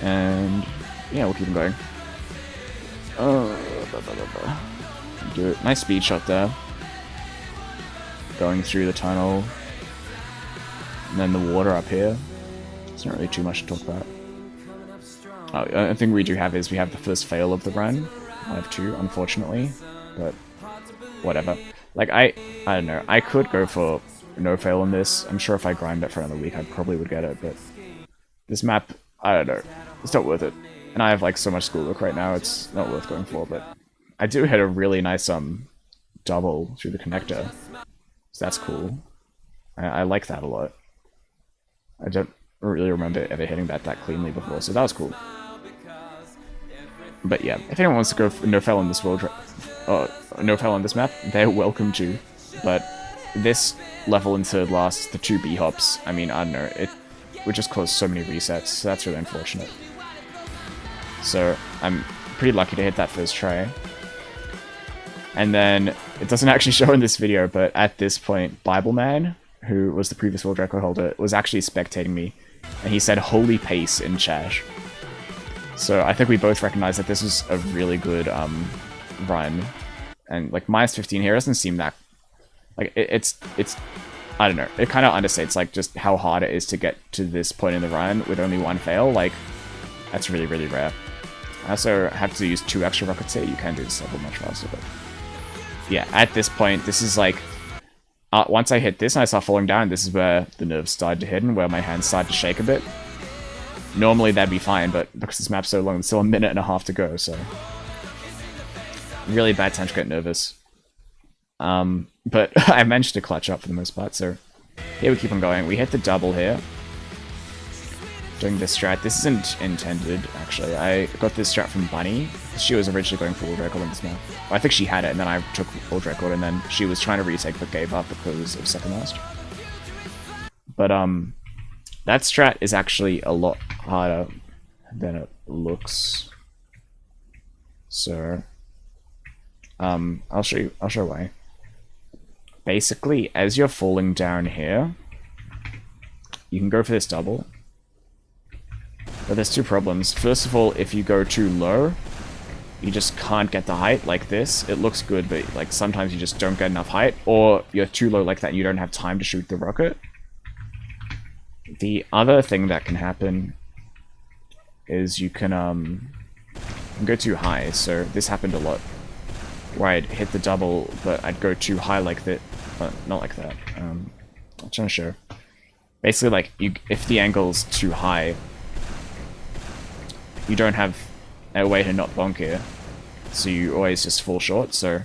And yeah, we'll keep them going. Do it. Nice speed shot there. Going through the tunnel. And then the water up here. It's not really too much to talk about. Oh, the thing we do have is we have the first fail of the run. I have two, unfortunately. But whatever. Like, I don't know. I could go for no fail on this. I'm sure if I grind it for another week, I probably would get it. But this map, I don't know. It's not worth it. And I have like so much schoolwork right now, it's not worth going for. But I do hit a really nice double through the connector. So that's cool. I like that a lot. I don't really remember ever hitting that cleanly before, so that was cool. But yeah, if anyone wants to go for no fail on this no fail on this map, they're welcome to. But this level into the two B hops, I mean, I don't know, it would just cause so many resets, so that's really unfortunate. So I'm pretty lucky to hit that first try. And then, it doesn't actually show in this video, but at this point, Bible Man, who was the previous world record holder, was actually spectating me. And he said, "Holy pace" in chat. So I think we both recognize that this was a really good run. And like minus 15 here doesn't seem that... Like, it's I don't know, it kind of understates like just how hard it is to get to this point in the run with only one fail. Like, that's really, really rare. I also have to use 2 extra rockets here. You can do this level much faster, but... Yeah, at this point, this is like... once I hit this and I start falling down, this is where the nerves started to hit and where my hands started to shake a bit. Normally that'd be fine, but because this map's so long, it's still a minute and a half to go, so... Really bad time to get nervous. But I managed to clutch up for the most part, so... Here we keep on going. We hit the double here. Doing this strat. This isn't intended, actually. I got this strat from Bunny. She was originally going for world record on this map. Well, I think she had it, and then I took world record, and then she was trying to retake but gave up because of second last. But, that strat is actually a lot harder than it looks. So, I'll show why. Basically, as you're falling down here, you can go for this double. But there's two problems. First of all, if you go too low, you just can't get the height like this. It looks good, but like sometimes you just don't get enough height, or you're too low like that and you don't have time to shoot the rocket. The other thing that can happen is you can go too high. So this happened a lot, where I'd hit the double, but I'd go too high like that. Not like that. I'm trying to show. Basically, like, if the angle's too high, you don't have a way to not bonk here, so you always just fall short. So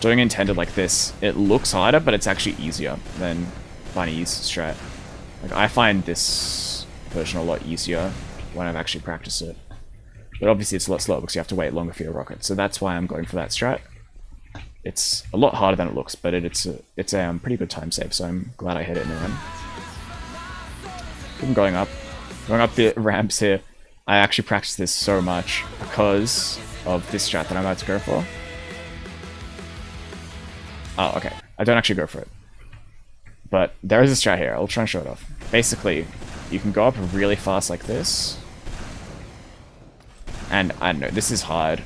doing intended like this, it looks harder, but it's actually easier than Bunny's strat. Like, I find this version a lot easier when I've actually practiced it. But obviously it's a lot slower because you have to wait longer for your rocket, so that's why I'm going for that strat. It's a lot harder than it looks, but it's a pretty good time save, so I'm glad I hit it in the run. I'm going up the ramps here. I actually practiced this so much because of this strat that I'm about to go for. Oh, okay. I don't actually go for it. But there is a strat here. I'll try and show it off. Basically, you can go up really fast like this. And I don't know, this is hard.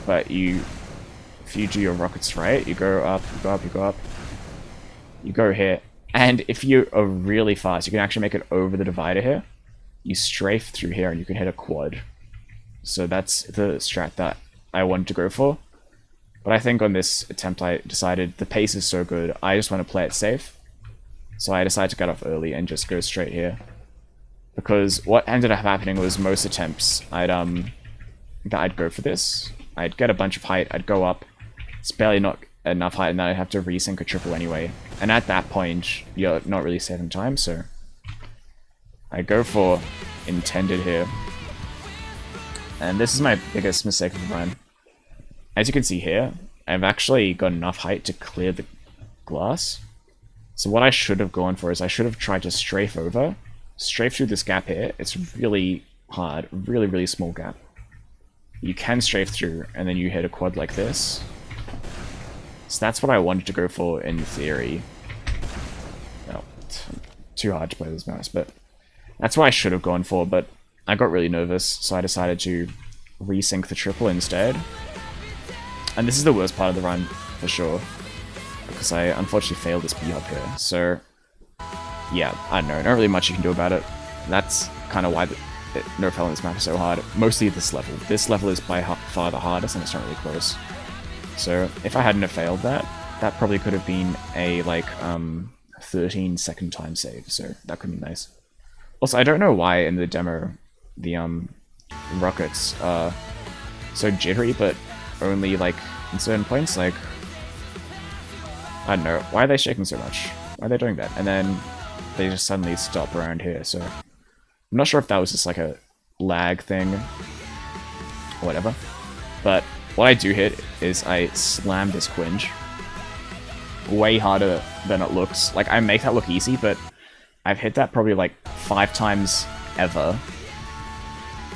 But if you do your rockets right, you go up, you go up, you go up. You go here. And if you are really fast, you can actually make it over the divider here. You strafe through here and you can hit a quad. So that's the strat that I wanted to go for. But I think on this attempt I decided the pace is so good, I just want to play it safe. So I decided to get off early and just go straight here. Because what ended up happening was most attempts, I'd go for this. I'd get a bunch of height, I'd go up. It's barely not enough height, and then I'd have to resync a triple anyway. And at that point, you're not really saving time, so I go for intended here. And this is my biggest mistake of the run. As you can see here, I've actually got enough height to clear the glass. So what I should have gone for is I should have tried to strafe through this gap here. It's really hard, really, really small gap. You can strafe through, and then you hit a quad like this. So that's what I wanted to go for in theory. Well, too hard to play this mouse, but that's what I should have gone for, but I got really nervous, so I decided to resync the triple instead. And this is the worst part of the run, for sure, because I unfortunately failed this B-hop here. So, yeah, I don't know, not really much you can do about it. That's kind of why no fail in this map is so hard. Mostly this level. This level is by far the hardest, and it's not really close. So, if I hadn't have failed that, that probably could have been a, like, 13-second time save, so that could be nice. Also, I don't know why in the demo the rockets are so jittery, but only like in certain points. Like, I don't know, why are they shaking so much? Why are they doing that? And then they just suddenly stop around here. So I'm not sure if that was just like a lag thing or whatever. But what I do hit is I slam this Quinge way harder than it looks. Like, I make that look easy, but I've hit that probably like 5 times ever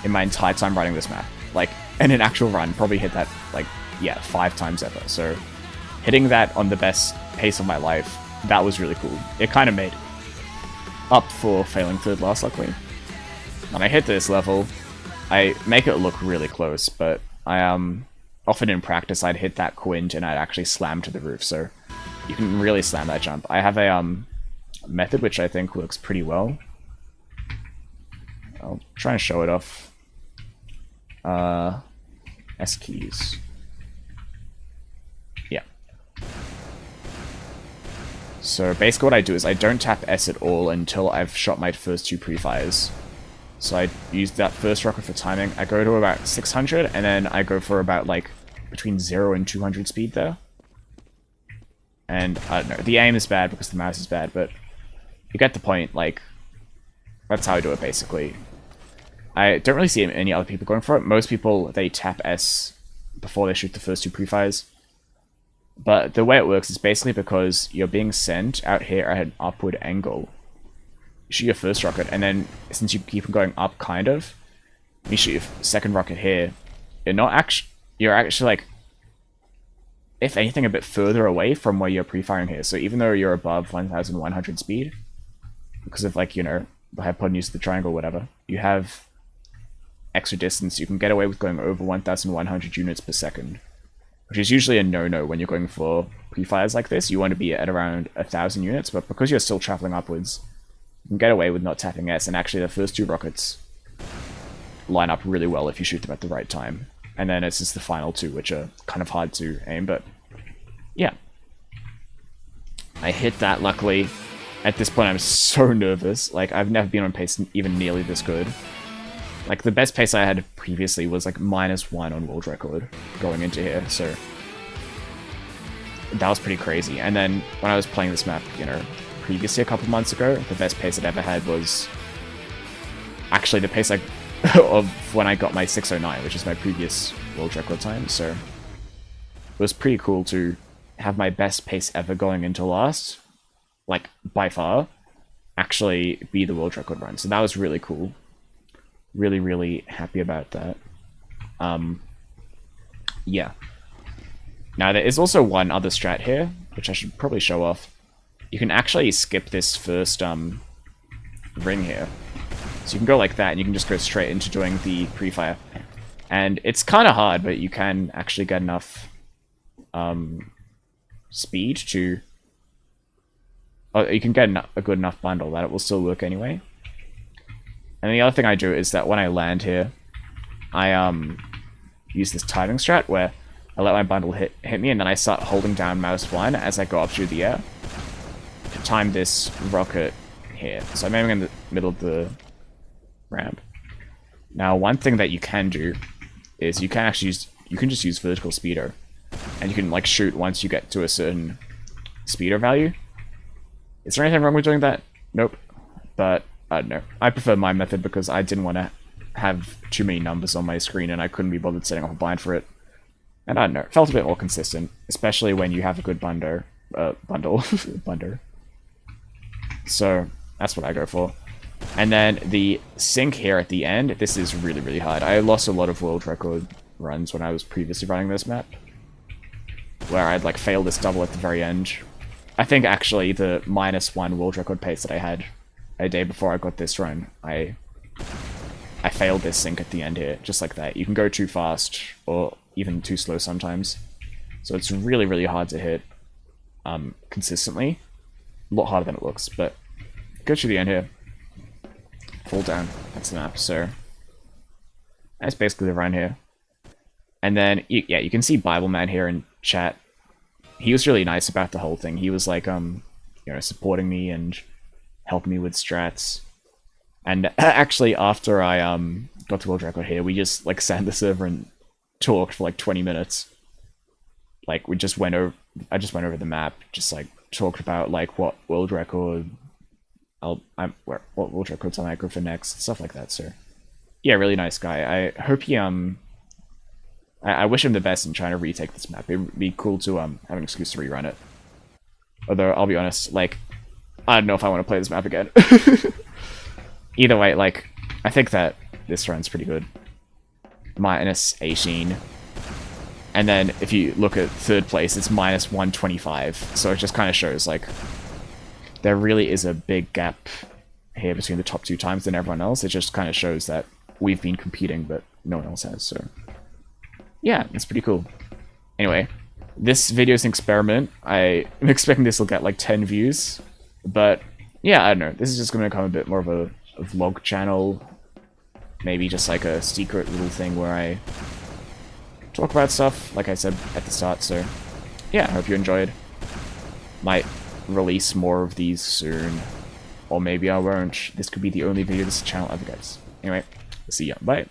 in my entire time running this map. Like, in an actual run, probably hit that, like, yeah, 5 times ever. So, hitting that on the best pace of my life, that was really cool. It kind of made up for failing third last, luckily. When I hit this level, I make it look really close, but I, often in practice, I'd hit that Quinge and I'd actually slam to the roof, so you can really slam that jump. I have a, method which I think works pretty well. I'll try and show it off. S keys. Yeah. So basically what I do is I don't tap S at all until I've shot my first 2 pre-fires. So I use that first rocket for timing. I go to about 600, and then I go for about, like, between 0 and 200 speed there. And, I don't know, the aim is bad because the mouse is bad, but you get the point. Like, that's how I do it, basically. I don't really see any other people going for it. Most people, they tap S before they shoot the first 2 pre-fires. But the way it works is basically because you're being sent out here at an upward angle. You shoot your first rocket, and then since you keep going up, kind of, you shoot your second rocket here. You're actually like, if anything, a bit further away from where you're pre-firing here. So even though you're above 1,100 speed, because of, like, you know, the hypotenuse of the triangle, whatever, you have extra distance. You can get away with going over 1,100 units per second, which is usually a no-no when you're going for pre-fires like this. You want to be at around 1,000 units, but because you're still traveling upwards, you can get away with not tapping S, and actually the first 2 rockets line up really well if you shoot them at the right time. And then it's just the final 2, which are kind of hard to aim, but yeah. I hit that, luckily. At this point, I'm so nervous. Like, I've never been on pace even nearly this good. Like, the best pace I had previously was, like, -1 on world record going into here, so that was pretty crazy. And then, when I was playing this map, you know, previously a couple months ago, the best pace I'd ever had was actually the pace of when I got my 609, which is my previous world record time, so it was pretty cool to have my best pace ever going into last, like, by far, actually be the world record run. So that was really cool. Really, really happy about that. Yeah. Now, there is also one other strat here, which I should probably show off. You can actually skip this first ring here. So you can go like that, and you can just go straight into doing the pre-fire. And it's kind of hard, but you can actually get enough speed to... Oh, you can get a good enough bundle that it will still work anyway. And the other thing I do is that when I land here, I use this timing strat where I let my bundle hit me, and then I start holding down mouse 1 as I go up through the air to time this rocket here. So I'm aiming in the middle of the ramp. Now, one thing that you can do is you can just use vertical speedo, and you can, like, shoot once you get to a certain speedo value. Is there anything wrong with doing that? Nope. But I don't know. I prefer my method because I didn't want to have too many numbers on my screen, and I couldn't be bothered setting up a bind for it. And I don't know, it felt a bit more consistent, especially when you have a good bundle. Bunder. So that's what I go for. And then the sync here at the end, this is really, really hard. I lost a lot of world record runs when I was previously running this map, where I'd, like, fail this double at the very end. I think, actually, the -1 world record pace that I had a day before I got this run, I I failed this sync at the end here, just like that. You can go too fast, or even too slow sometimes. So it's really, really hard to hit consistently. A lot harder than it looks, but go to the end here. Fall down. That's the map, so that's basically the run here. And then, yeah, you can see Bible Man here in chat. He was really nice about the whole thing. He was like, you know, supporting me and helping me with strats. And actually, after I got to world record here, we just like sat in the server and talked for like 20 minutes. Like we just went over, I just went over the map, just like talked about like what world record what world records I might go for next, stuff like that. So yeah, really nice guy. I hope he I wish him the best in trying to retake this map. It'd be cool to have an excuse to rerun it. Although I'll be honest, like I don't know if I want to play this map again. Either way, like I think that this run's pretty good. Minus 18. And then if you look at third place, it's minus 125. So it just kind of shows like there really is a big gap here between the top two times and everyone else. It just kind of shows that we've been competing, but no one else has. So yeah, it's pretty cool. Anyway, this video is an experiment. I'm expecting this will get like 10 views, but yeah, I don't know. This is just going to become a bit more of a vlog channel. Maybe just like a secret little thing where I talk about stuff, like I said at the start. So yeah, I hope you enjoyed. Might release more of these soon, or maybe I won't. This could be the only video this channel ever gets. Anyway, see ya. Bye.